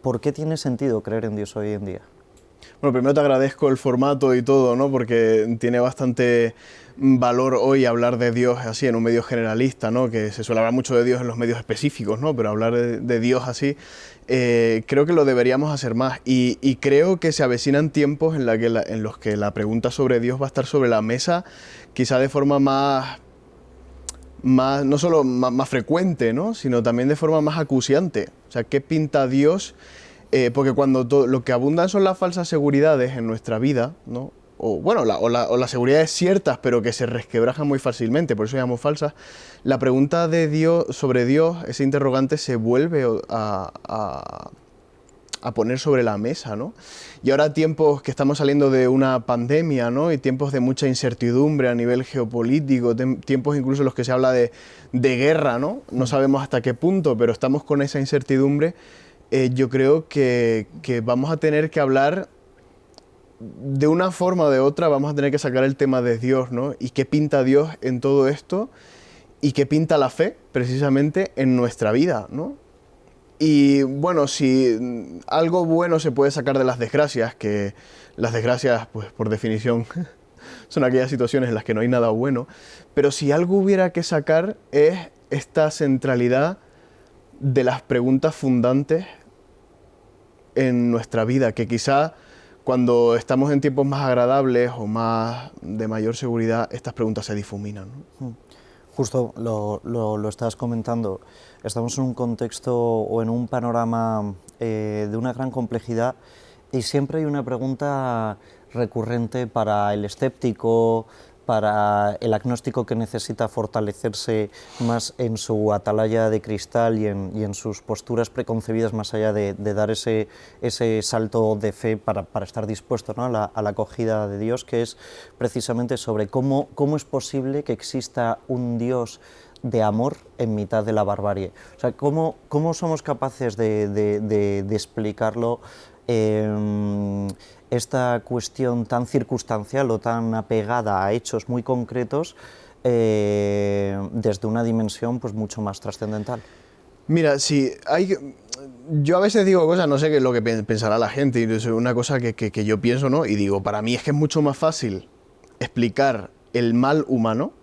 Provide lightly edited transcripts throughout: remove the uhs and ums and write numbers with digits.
¿por qué tiene sentido creer en Dios hoy en día? Bueno, primero te agradezco el formato y todo, ¿no? Porque tiene bastante valor hoy hablar de Dios así en un medio generalista, ¿no? Que se suele hablar mucho de Dios en los medios específicos, ¿no? Pero hablar de Dios así, creo que lo deberíamos hacer más. Y creo que se avecinan tiempos en los que la pregunta sobre Dios va a estar sobre la mesa, quizá de forma no solo más frecuente, ¿no? Sino también de forma más acuciante. O sea, ¿qué pinta Dios? Porque cuando lo que abundan son las falsas seguridades en nuestra vida, ¿no? O bueno, o las seguridades ciertas, pero que se resquebrajan muy fácilmente, por eso llamamos falsas. La pregunta de Dios, sobre Dios, ese interrogante se vuelve a poner sobre la mesa, ¿no? Y ahora tiempos que estamos saliendo de una pandemia, ¿no? Y tiempos de mucha incertidumbre a nivel geopolítico, tiempos incluso en los que se habla de guerra, ¿no? No sabemos hasta qué punto, pero estamos con esa incertidumbre. Yo creo que vamos a tener que hablar de una forma o de otra, vamos a tener que sacar el tema de Dios, ¿no? Y qué pinta Dios en todo esto y qué pinta la fe, precisamente, en nuestra vida, ¿no? Y bueno, si algo bueno se puede sacar de las desgracias, que las desgracias, pues por definición, son aquellas situaciones en las que no hay nada bueno, pero si algo hubiera que sacar es esta centralidad de las preguntas fundantes en nuestra vida, que quizá cuando estamos en tiempos más agradables o más de mayor seguridad, estas preguntas se difuminan, ¿no? Justo lo estabas comentando, estamos en un contexto o en un panorama de una gran complejidad y siempre hay una pregunta recurrente para el escéptico, para el agnóstico que necesita fortalecerse más en su atalaya de cristal y en sus posturas preconcebidas más allá de dar ese salto de fe para estar dispuesto, ¿no? a la acogida de Dios, que es precisamente sobre cómo es posible que exista un Dios de amor en mitad de la barbarie. O sea, cómo somos capaces de explicarlo esta cuestión tan circunstancial o tan apegada a hechos muy concretos desde una dimensión pues mucho más trascendental. Mira, si hay... Yo a veces digo cosas, no sé qué es lo que pensará la gente, y es una cosa que yo pienso, ¿no? Y digo, para mí es que es mucho más fácil explicar el mal humano,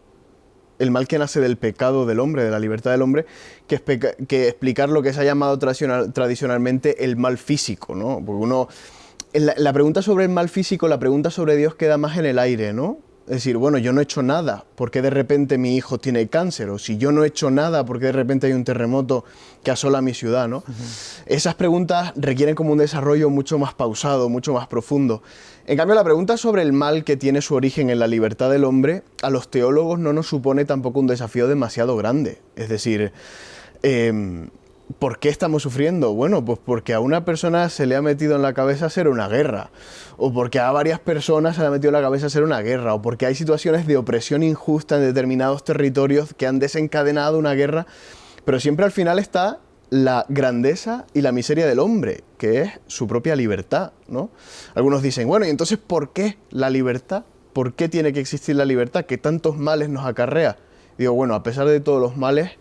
el mal que nace del pecado del hombre, de la libertad del hombre, que explicar lo que se ha llamado tradicionalmente el mal físico, ¿no? Porque uno... La pregunta sobre el mal físico, la pregunta sobre Dios queda más en el aire, ¿no? Es decir, bueno, yo no he hecho nada, ¿por qué de repente mi hijo tiene cáncer? O si yo no he hecho nada, ¿por qué de repente hay un terremoto que asola mi ciudad, ¿no? Esas preguntas requieren como un desarrollo mucho más pausado, mucho más profundo. En cambio, la pregunta sobre el mal que tiene su origen en la libertad del hombre, a los teólogos no nos supone tampoco un desafío demasiado grande. Es decir, ¿por qué estamos sufriendo? Bueno, pues porque a una persona se le ha metido en la cabeza hacer una guerra, o porque a varias personas se le ha metido en la cabeza hacer una guerra, o porque hay situaciones de opresión injusta en determinados territorios que han desencadenado una guerra, pero siempre al final está la grandeza y la miseria del hombre, que es su propia libertad, ¿no? Algunos dicen, bueno, ¿y entonces por qué la libertad? ¿Por qué tiene que existir la libertad? ¿Qué tantos males nos acarrea? Digo, bueno, a pesar de todos los males,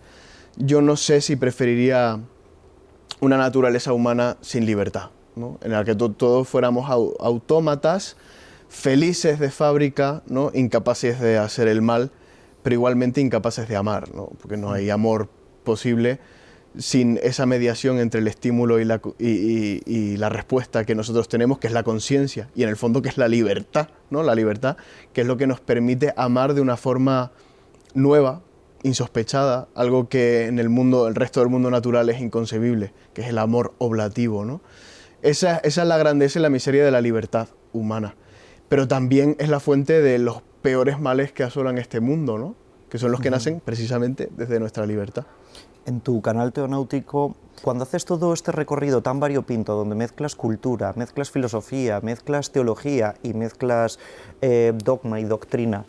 yo no sé si preferiría una naturaleza humana sin libertad, ¿no? En la que todos fuéramos autómatas, felices de fábrica, ¿no? Incapaces de hacer el mal, pero igualmente incapaces de amar, ¿no? Porque no hay amor posible sin esa mediación entre el estímulo y la respuesta que nosotros tenemos, que es la conciencia, y en el fondo que es la libertad, ¿no? La libertad, que es lo que nos permite amar de una forma nueva, insospechada, algo que en el resto del mundo natural es inconcebible, que es el amor oblativo, ¿no? Esa es la grandeza y la miseria de la libertad humana, pero también es la fuente de los peores males que asolan este mundo, ¿no? Que son los que nacen precisamente desde nuestra libertad. En tu canal teonáutico, cuando haces todo este recorrido tan variopinto, donde mezclas cultura, mezclas filosofía, mezclas teología y mezclas dogma y doctrina,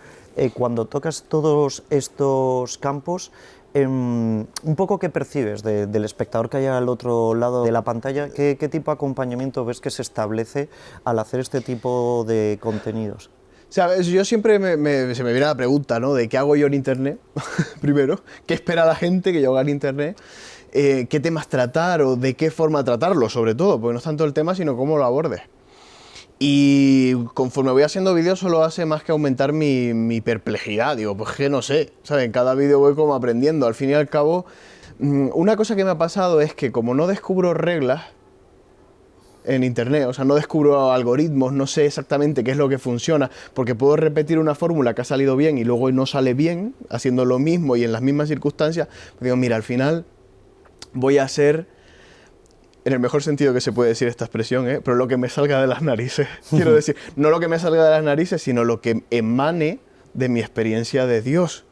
cuando tocas todos estos campos, un poco ¿qué percibes del espectador que hay al otro lado de la pantalla? ¿Qué tipo de acompañamiento ves que se establece al hacer este tipo de contenidos? ¿Sabes? Yo siempre se me viene la pregunta, ¿no? De qué hago yo en Internet, primero, qué espera la gente que yo haga en Internet, qué temas tratar o de qué forma tratarlo, sobre todo, porque no es tanto el tema, sino cómo lo abordes. Y conforme voy haciendo vídeos solo hace más que aumentar mi perplejidad. Digo, pues que no sé, ¿sabes? En cada vídeo voy como aprendiendo. Al fin y al cabo, una cosa que me ha pasado es que como no descubro reglas en internet, o sea, no descubro algoritmos, no sé exactamente qué es lo que funciona, porque puedo repetir una fórmula que ha salido bien y luego no sale bien, haciendo lo mismo y en las mismas circunstancias, pues digo, mira, al final voy a hacer, en el mejor sentido que se puede decir esta expresión, pero lo que me salga de las narices. Quiero decir, no lo que me salga de las narices, sino lo que emane de mi experiencia de Dios.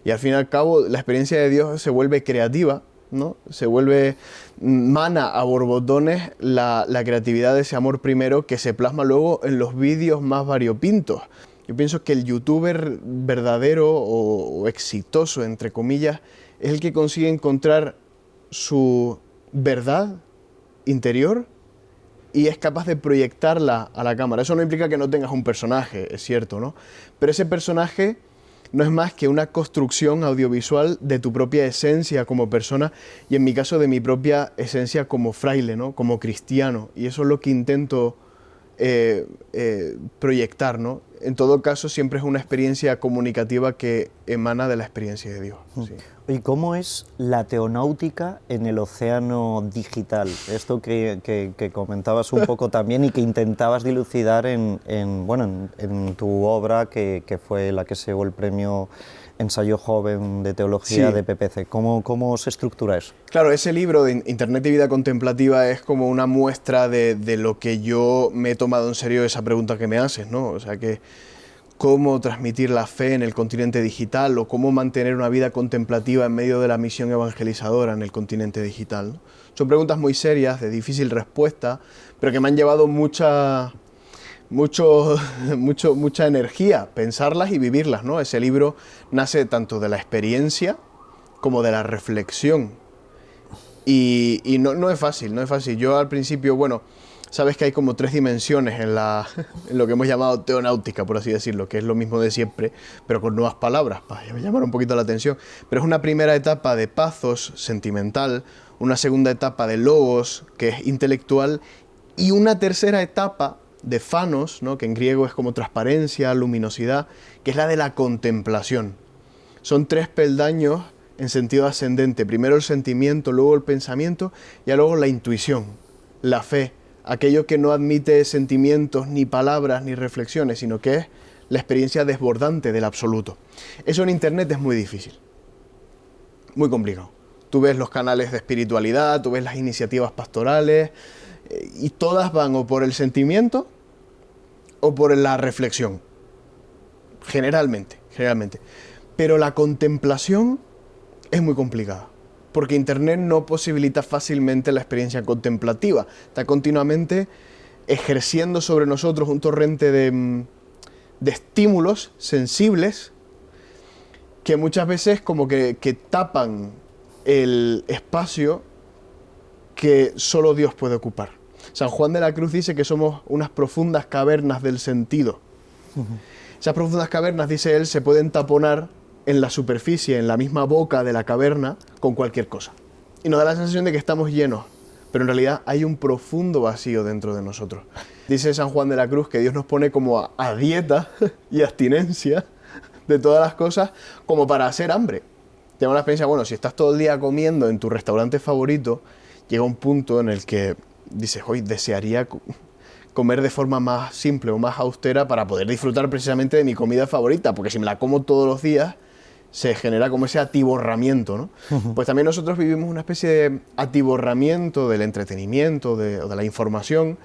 Y al fin y al cabo, la experiencia de Dios se vuelve creativa, ¿no? Se vuelve, mana a borbotones la creatividad de ese amor primero que se plasma luego en los vídeos más variopintos. Yo pienso que el youtuber verdadero o exitoso, entre comillas, es el que consigue encontrar su verdad interior y es capaz de proyectarla a la cámara. Eso no implica que no tengas un personaje, es cierto, ¿no? Pero ese personaje no es más que una construcción audiovisual de tu propia esencia como persona y en mi caso de mi propia esencia como fraile, ¿no? Como cristiano. Y eso es lo que intento proyectar, ¿no? En todo caso, siempre es una experiencia comunicativa que emana de la experiencia de Dios. Sí. ¿Y cómo es la teonáutica en el océano digital? Esto que comentabas un poco también y que intentabas dilucidar en tu obra, que fue la que se llevó el premio Ensayo Joven de Teología, sí, de PPC. ¿Cómo se estructura eso? Claro, ese libro de Internet y Vida Contemplativa es como una muestra de lo que yo me he tomado en serio esa pregunta que me haces, ¿no? O sea, que cómo transmitir la fe en el continente digital o cómo mantener una vida contemplativa en medio de la misión evangelizadora en el continente digital, ¿no? Son preguntas muy serias, de difícil respuesta, pero que me han llevado mucha energía pensarlas y vivirlas, ¿no? Ese libro nace tanto de la experiencia como de la reflexión. Y no es fácil, no es fácil. Yo al principio, bueno, sabes que hay como 3 dimensiones en lo que hemos llamado teonáutica, por así decirlo, que es lo mismo de siempre, pero con nuevas palabras, para llamar un poquito la atención. Pero es una primera etapa de pathos, sentimental, una segunda etapa de logos, que es intelectual, y una tercera etapa de phanos, ¿no? Que en griego es como transparencia, luminosidad, que es la de la contemplación. Son 3 peldaños en sentido ascendente. Primero el sentimiento, luego el pensamiento y luego la intuición, la fe, aquello que no admite sentimientos, ni palabras, ni reflexiones, sino que es la experiencia desbordante del absoluto. Eso en Internet es muy difícil, muy complicado. Tú ves los canales de espiritualidad, tú ves las iniciativas pastorales, y todas van o por el sentimiento o por la reflexión, generalmente. Pero la contemplación es muy complicada, porque Internet no posibilita fácilmente la experiencia contemplativa. Está continuamente ejerciendo sobre nosotros un torrente de estímulos sensibles que muchas veces como que tapan el espacio que solo Dios puede ocupar. San Juan de la Cruz dice que somos unas profundas cavernas del sentido. Esas profundas cavernas, dice él, se pueden taponar en la superficie, en la misma boca de la caverna, con cualquier cosa. Y nos da la sensación de que estamos llenos, pero en realidad hay un profundo vacío dentro de nosotros. Dice San Juan de la Cruz que Dios nos pone como a dieta y abstinencia de todas las cosas, como para hacer hambre. Tengo la experiencia, bueno, si estás todo el día comiendo en tu restaurante favorito, llega un punto en el que dices, hoy desearía comer de forma más simple o más austera para poder disfrutar precisamente de mi comida favorita, porque si me la como todos los días, se genera como ese atiborramiento, ¿no? Pues también nosotros vivimos una especie de atiborramiento del entretenimiento, o de la información,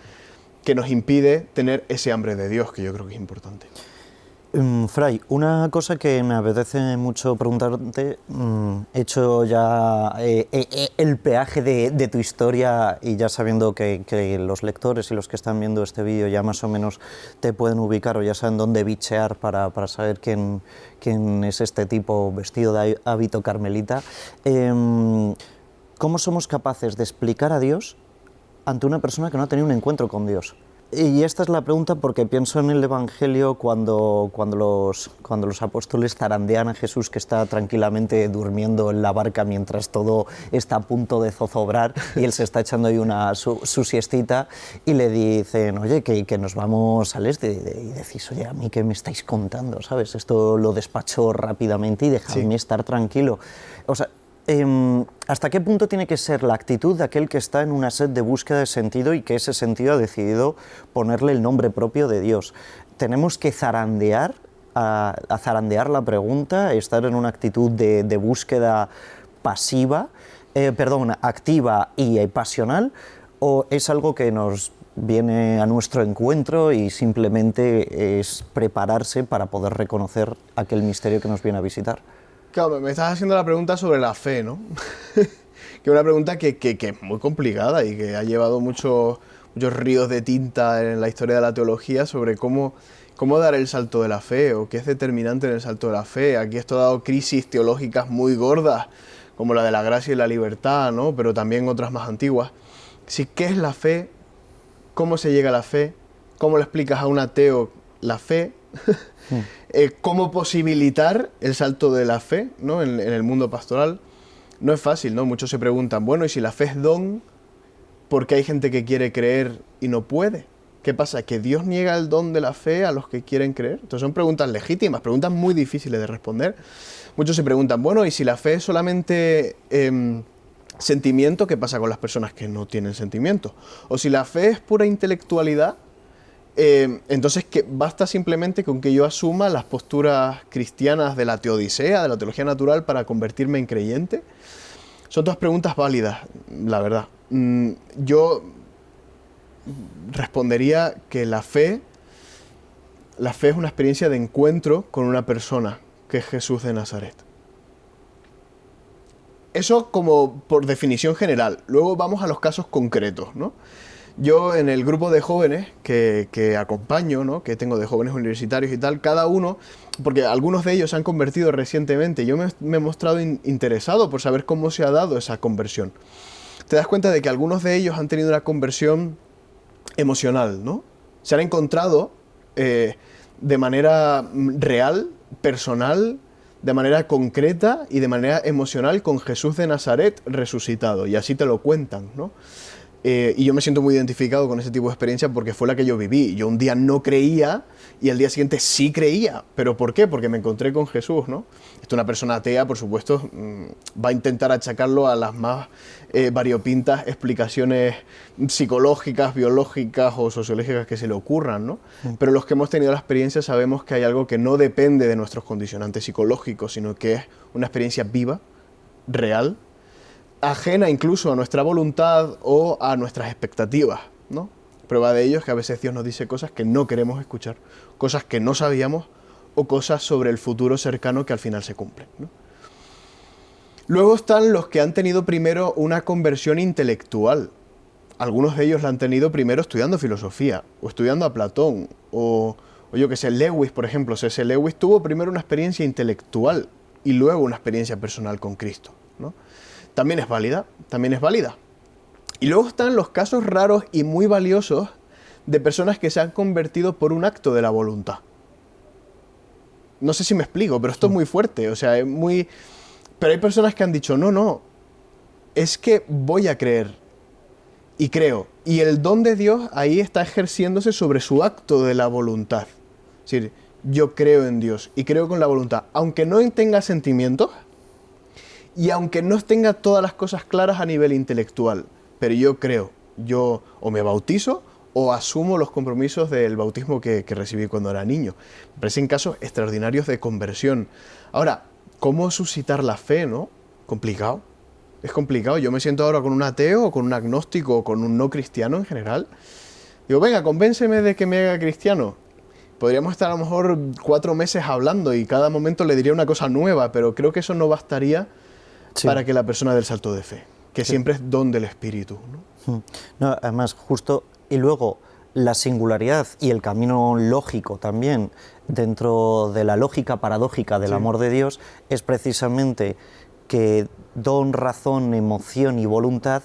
que nos impide tener ese hambre de Dios, que yo creo que es importante. Fray, una cosa que me apetece mucho preguntarte, he hecho ya el peaje de tu historia y ya sabiendo que los lectores y los que están viendo este vídeo ya más o menos te pueden ubicar o ya saben dónde bichear para saber quién es este tipo vestido de hábito carmelita, ¿cómo somos capaces de explicar a Dios ante una persona que no ha tenido un encuentro con Dios? Y esta es la pregunta porque pienso en el Evangelio cuando los apóstoles zarandean a Jesús, que está tranquilamente durmiendo en la barca mientras todo está a punto de zozobrar y él se está echando ahí su siestita, y le dicen, oye, que nos vamos al este, y decís, oye, a mí qué me estáis contando, ¿sabes? Esto lo despacho rápidamente y dejadme estar tranquilo. O sea, ¿hasta qué punto tiene que ser la actitud de aquel que está en una sed de búsqueda de sentido y que ese sentido ha decidido ponerle el nombre propio de Dios? ¿Tenemos que zarandear, a zarandear la pregunta, estar en una actitud de búsqueda pasiva, activa y pasional, o es algo que nos viene a nuestro encuentro y simplemente es prepararse para poder reconocer aquel misterio que nos viene a visitar? Claro, me estás haciendo la pregunta sobre la fe, ¿no? Que es una pregunta que es muy complicada y que ha llevado muchos ríos de tinta en la historia de la teología sobre cómo dar el salto de la fe o qué es determinante en el salto de la fe. Aquí esto ha dado crisis teológicas muy gordas, como la de la gracia y la libertad, ¿no? Pero también otras más antiguas. Sí, ¿qué es la fe? ¿Cómo se llega a la fe? ¿Cómo le explicas a un ateo la fe? ¿Cómo posibilitar el salto de la fe, ¿no? en el mundo pastoral? No es fácil, ¿no? Muchos se preguntan, bueno, ¿y si la fe es don? ¿Por qué hay gente que quiere creer y no puede? ¿Qué pasa? ¿Que Dios niega el don de la fe a los que quieren creer? Entonces son preguntas legítimas, preguntas muy difíciles de responder. Muchos se preguntan, bueno, ¿y si la fe es solamente sentimiento? ¿Qué pasa con las personas que no tienen sentimiento? O si la fe es pura intelectualidad, entonces que basta simplemente con que yo asuma las posturas cristianas de la teodicea, de la teología natural, para convertirme en creyente. Son todas preguntas válidas, la verdad. Yo respondería que la fe es una experiencia de encuentro con una persona, que es Jesús de Nazaret. Eso como por definición general. Luego vamos a los casos concretos, ¿no? Yo en el grupo de jóvenes que acompaño, ¿no? Que tengo de jóvenes universitarios y tal, cada uno, porque algunos de ellos se han convertido recientemente, yo me he mostrado interesado por saber cómo se ha dado esa conversión. Te das cuenta de que algunos de ellos han tenido una conversión emocional, ¿no? Se han encontrado de manera real, personal, de manera concreta y de manera emocional con Jesús de Nazaret resucitado, y así te lo cuentan, ¿no? Y yo me siento muy identificado con ese tipo de experiencia porque fue la que yo viví. Yo un día no creía y al día siguiente sí creía. ¿Pero por qué? Porque me encontré con Jesús, ¿no? Una persona atea, por supuesto, va a intentar achacarlo a las más variopintas explicaciones psicológicas, biológicas o sociológicas que se le ocurran, ¿no? Pero los que hemos tenido la experiencia sabemos que hay algo que no depende de nuestros condicionantes psicológicos, sino que es una experiencia viva, real, ajena incluso a nuestra voluntad o a nuestras expectativas, ¿no? Prueba de ello es que a veces Dios nos dice cosas que no queremos escuchar, cosas que no sabíamos o cosas sobre el futuro cercano que al final se cumplen, ¿no? Luego están los que han tenido primero una conversión intelectual. Algunos de ellos la han tenido primero estudiando filosofía o estudiando a Platón o yo que sé, Lewis, por ejemplo. C.S. Lewis tuvo primero una experiencia intelectual y luego una experiencia personal con Cristo, ¿no? También es válida, también es válida. Y luego están los casos raros y muy valiosos de personas que se han convertido por un acto de la voluntad. No sé si me explico, pero esto es muy fuerte, o sea, es muy... Pero hay personas que han dicho, no, es que voy a creer, y creo. Y el don de Dios ahí está ejerciéndose sobre su acto de la voluntad. Es decir, yo creo en Dios y creo con la voluntad, aunque no tenga sentimientos, y aunque no tenga todas las cosas claras a nivel intelectual, pero yo creo, yo o me bautizo o asumo los compromisos del bautismo que recibí cuando era niño. Me parecen casos extraordinarios de conversión. Ahora, ¿cómo suscitar la fe, no? Complicado. Es complicado. Yo me siento ahora con un ateo o con un agnóstico o con un no cristiano en general. Digo, venga, convénceme de que me haga cristiano. Podríamos estar a lo mejor 4 meses hablando y cada momento le diría una cosa nueva, pero creo que eso no bastaría para que la persona dé el salto de fe, que siempre es don del Espíritu, ¿no? No, además, justo, y luego la singularidad y el camino lógico también dentro de la lógica paradójica del amor de Dios es precisamente que don, razón, emoción y voluntad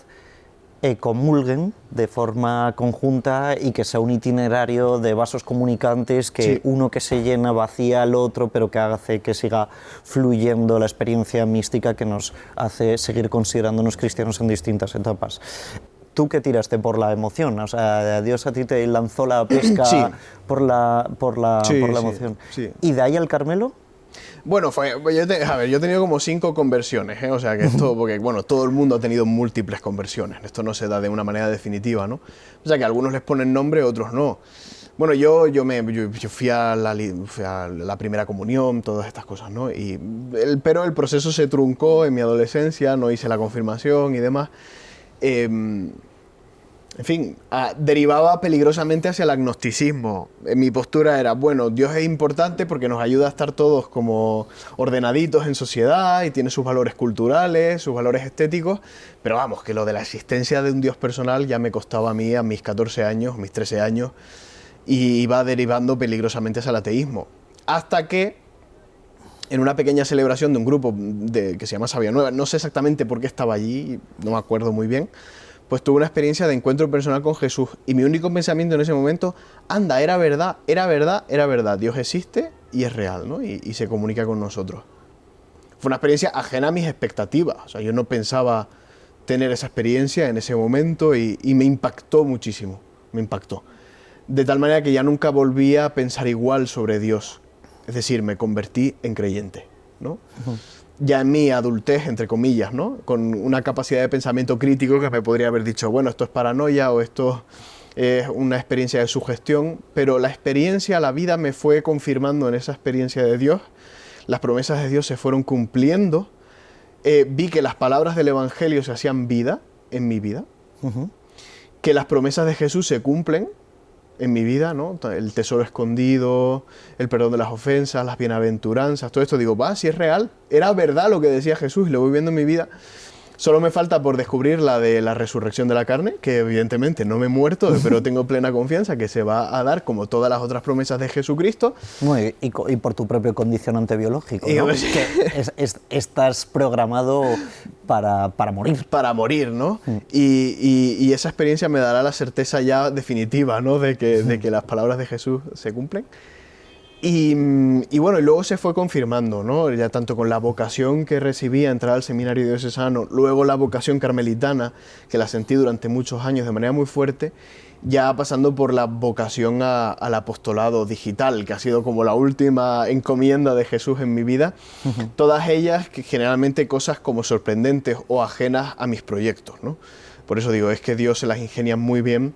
comulguen de forma conjunta y que sea un itinerario de vasos comunicantes, que Sí. uno que se llena vacía al otro, pero que hace que siga fluyendo la experiencia mística que nos hace seguir considerándonos cristianos en distintas etapas. ¿Tú qué tiraste por la emoción? O sea, Dios a ti te lanzó la pesca Sí. por la Sí, emoción. sí. ¿Y de ahí al Carmelo? Bueno, yo he tenido como 5 conversiones, ¿eh? O sea, que esto, porque bueno, todo el mundo ha tenido múltiples conversiones, esto no se da de una manera definitiva, ¿no? O sea, que algunos les ponen nombre, otros no. Bueno, yo fui a la primera comunión, todas estas cosas, ¿no? Pero el proceso se truncó en mi adolescencia, no hice la confirmación y demás. En fin, derivaba peligrosamente hacia el agnosticismo. Mi postura era, bueno, Dios es importante porque nos ayuda a estar todos como ordenaditos en sociedad y tiene sus valores culturales, sus valores estéticos, pero vamos, que lo de la existencia de un Dios personal ya me costaba a mí a mis 14 años, mis 13 años, y iba derivando peligrosamente hacia el ateísmo. Hasta que, en una pequeña celebración de un grupo que se llama Sabia Nueva, no sé exactamente por qué estaba allí, no me acuerdo muy bien, pues tuve una experiencia de encuentro personal con Jesús. Y mi único pensamiento en ese momento, anda, era verdad, era verdad, era verdad. Dios existe y es real, ¿no? Y se comunica con nosotros. Fue una experiencia ajena a mis expectativas. O sea, yo no pensaba tener esa experiencia en ese momento y me impactó muchísimo. Me impactó. De tal manera que ya nunca volví a pensar igual sobre Dios. Es decir, me convertí en creyente, ¿no? Ya en mi adultez, entre comillas, ¿no? Con una capacidad de pensamiento crítico que me podría haber dicho, bueno, esto es paranoia o esto es una experiencia de sugestión, pero la experiencia, la vida me fue confirmando en esa experiencia de Dios, las promesas de Dios se fueron cumpliendo, vi que las palabras del Evangelio se hacían vida en mi vida, que las promesas de Jesús se cumplen en mi vida, ¿no? El tesoro escondido, el perdón de las ofensas, las bienaventuranzas, todo esto, digo, va, si es real, era verdad lo que decía Jesús y lo voy viendo en mi vida. Solo me falta por descubrir la de la resurrección de la carne, que evidentemente no me he muerto, pero tengo plena confianza que se va a dar como todas las otras promesas de Jesucristo. Y por tu propio condicionante biológico, ¿no? Pues, que estás programado para morir. Para morir, ¿no? Y esa experiencia me dará la certeza ya definitiva, ¿no? De que las palabras de Jesús se cumplen. Y bueno, y luego se fue confirmando, ¿no? Ya tanto con la vocación que recibí a entrar al seminario diocesano, luego la vocación carmelitana, que la sentí durante muchos años de manera muy fuerte, ya pasando por la vocación al apostolado digital, que ha sido como la última encomienda de Jesús en mi vida. Todas ellas, que generalmente cosas como sorprendentes o ajenas a mis proyectos, ¿no? Por eso digo, es que Dios se las ingenia muy bien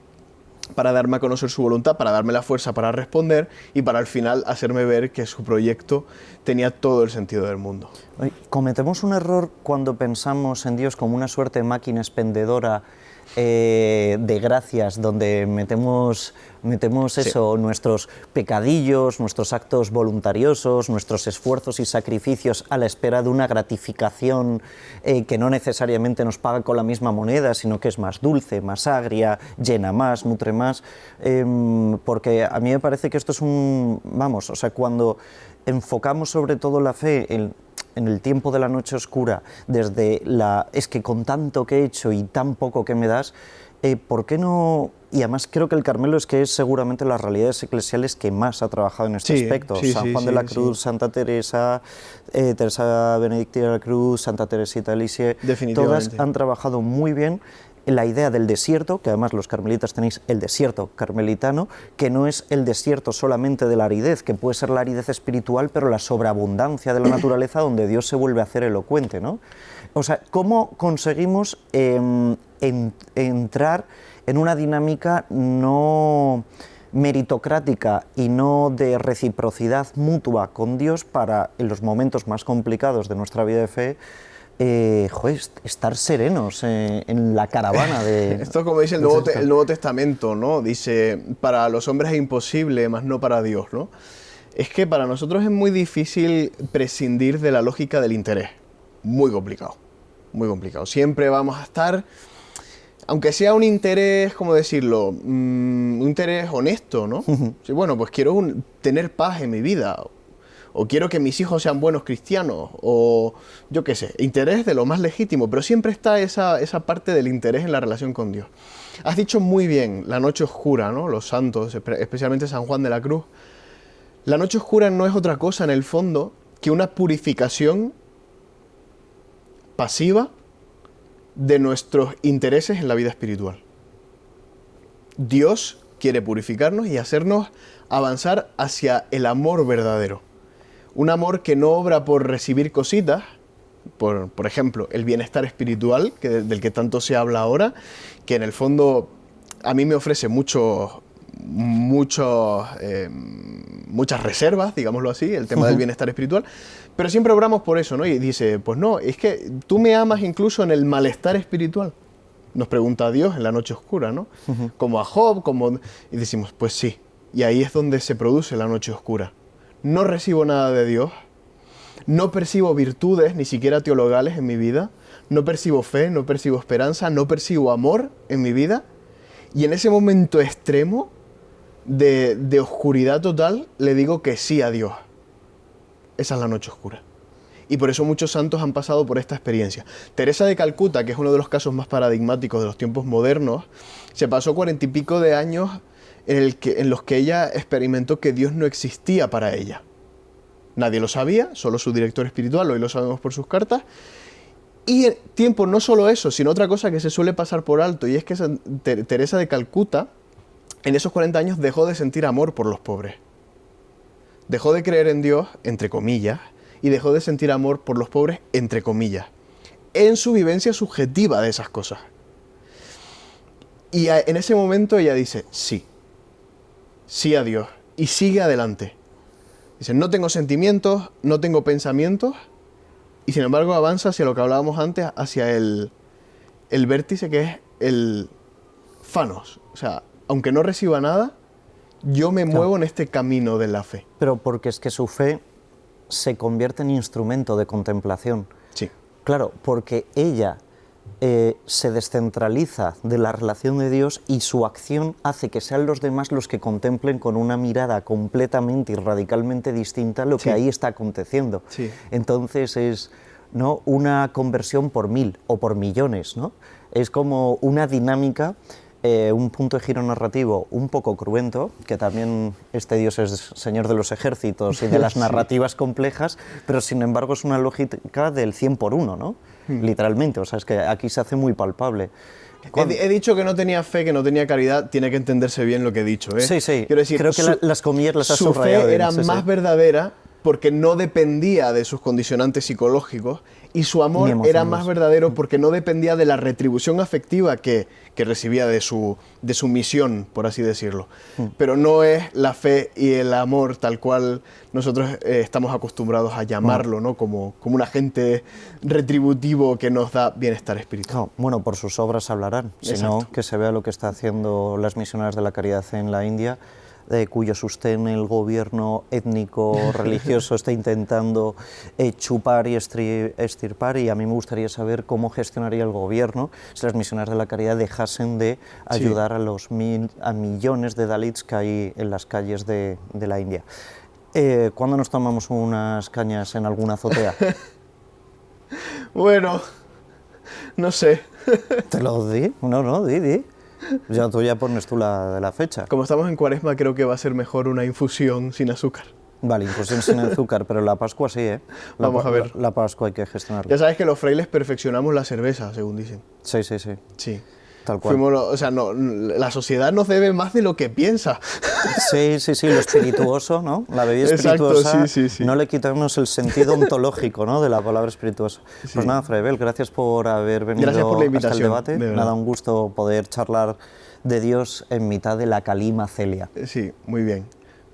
para darme a conocer su voluntad, para darme la fuerza para responder y para al final hacerme ver que su proyecto tenía todo el sentido del mundo. Cometemos un error cuando pensamos en Dios como una suerte de máquina expendedora de gracias, donde metemos eso, nuestros pecadillos, nuestros actos voluntariosos, nuestros esfuerzos y sacrificios a la espera de una gratificación que no necesariamente nos paga con la misma moneda, sino que es más dulce, más agria, llena más, nutre más, porque a mí me parece que esto es cuando enfocamos sobre todo la fe en el tiempo de la noche oscura, desde es que con tanto que he hecho y tan poco que me das, ¿por qué no? Y además creo que el Carmelo es seguramente las realidades eclesiales que más ha trabajado en este aspecto. San Juan de la Cruz, Santa Teresa, Teresa Benedictina de la Cruz, Santa Teresita de Lisieux, todas han trabajado muy bien la idea del desierto, que además los carmelitas tenéis el desierto carmelitano, que no es el desierto solamente de la aridez, que puede ser la aridez espiritual, pero la sobreabundancia de la naturaleza donde Dios se vuelve a hacer elocuente, ¿no? O sea, ¿cómo conseguimos entrar en una dinámica no meritocrática y no de reciprocidad mutua con Dios para, en los momentos más complicados de nuestra vida de fe, estar serenos en la caravana de... Esto, como dice el Nuevo Testamento, ¿no? Dice, para los hombres es imposible, mas no para Dios, ¿no? Es que para nosotros es muy difícil prescindir de la lógica del interés. Muy complicado, muy complicado. Siempre vamos a estar, aunque sea un interés, ¿cómo decirlo? Un interés honesto, ¿no? Sí, bueno, pues quiero tener paz en mi vida. o quiero que mis hijos sean buenos cristianos, o yo qué sé, interés de lo más legítimo, pero siempre está esa parte del interés en la relación con Dios. Has dicho muy bien, la noche oscura, ¿no? Los santos, especialmente San Juan de la Cruz. La noche oscura no es otra cosa en el fondo que una purificación pasiva de nuestros intereses en la vida espiritual. Dios quiere purificarnos y hacernos avanzar hacia el amor verdadero. Un amor que no obra por recibir cositas, por ejemplo, el bienestar espiritual, del que tanto se habla ahora, que en el fondo a mí me ofrece muchas reservas, digámoslo así, el tema del bienestar espiritual, pero siempre obramos por eso, ¿no? Y dice, pues no, es que tú me amas incluso en el malestar espiritual. Nos pregunta a Dios en la noche oscura, ¿no? Como a Job, y decimos, pues sí, y ahí es donde se produce la noche oscura. No recibo nada de Dios, no percibo virtudes, ni siquiera teologales en mi vida, no percibo fe, no percibo esperanza, no percibo amor en mi vida, y en ese momento extremo de oscuridad total, le digo que sí a Dios. Esa es la noche oscura. Y por eso muchos santos han pasado por esta experiencia. Teresa de Calcuta, que es uno de los casos más paradigmáticos de los tiempos modernos, se pasó 40 y pico de años en los que ella experimentó que Dios no existía para ella. Nadie lo sabía, solo su director espiritual, hoy lo sabemos por sus cartas. Y en tiempo, no solo eso, sino otra cosa que se suele pasar por alto, y es que Teresa de Calcuta, en esos 40 años, dejó de sentir amor por los pobres. Dejó de creer en Dios, entre comillas, y dejó de sentir amor por los pobres, entre comillas, en su vivencia subjetiva de esas cosas. Y en ese momento ella dice, sí a Dios, y sigue adelante. Dice, no tengo sentimientos, no tengo pensamientos, y sin embargo avanza hacia lo que hablábamos antes, hacia el vértice que es el Fanos. O sea, aunque no reciba nada, yo me muevo en este camino de la fe. Pero porque es que su fe se convierte en instrumento de contemplación. Sí. Claro, porque ella se descentraliza de la relación de Dios y su acción hace que sean los demás los que contemplen con una mirada completamente y radicalmente distinta lo que ahí está aconteciendo. Sí. Entonces es, ¿no?, una conversión por 1000 o por millones, ¿no? Es como una dinámica, un punto de giro narrativo un poco cruento, que también este Dios es señor de los ejércitos y de las narrativas complejas, pero sin embargo es una lógica del 100 por 1, ¿no? Literalmente, o sea, es que aquí se hace muy palpable. He dicho que no tenía fe, que no tenía caridad, tiene que entenderse bien lo que he dicho, ¿eh? Sí, sí, quiero decir, creo que las comillas las has su subrayado. fe era sí, más verdadera porque no dependía de sus condicionantes psicológicos, y su amor era más verdadero porque no dependía de la retribución afectiva que recibía de su misión, por así decirlo. Pero no es la fe y el amor tal cual nosotros estamos acostumbrados a llamarlo, ¿no? Como un agente retributivo que nos da bienestar espiritual. No, bueno, por sus obras hablarán, sino que se vea lo que está haciendo las misioneras de la caridad en la India, cuyo sostén el gobierno étnico religioso está intentando chupar y extirpar, y a mí me gustaría saber cómo gestionaría el gobierno si las misioneras de la caridad dejasen de ayudar a millones de Dalits que hay en las calles de la India. ¿Cuándo nos tomamos unas cañas en alguna azotea? Bueno, no sé. ¿Te lo di? No, di. Ya tú ya pones tú la fecha. Como estamos en Cuaresma, creo que va a ser mejor una infusión sin azúcar. Vale, infusión sin azúcar, pero la Pascua sí, ¿eh? Vamos a ver. La Pascua hay que gestionarla. Ya sabes que los frailes perfeccionamos la cerveza, según dicen. Sí. Sí. Tal cual. La sociedad nos debe más de lo que piensa. Sí, lo espirituoso, ¿no? La bebida espirituosa. Exacto, sí. No le quitamos el sentido ontológico, ¿no?, de la palabra espirituosa. Sí. Pues nada, Fray Abel, gracias por haber venido por la invitación, hasta el debate. de Nada, un gusto poder charlar de Dios en mitad de la calima Celia. Sí, muy bien.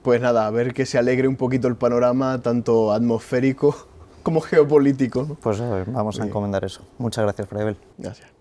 Pues nada, a ver que se alegre un poquito el panorama, tanto atmosférico como geopolítico, ¿no? Pues vamos a encomendar eso. Muchas gracias, Fray Abel. Gracias.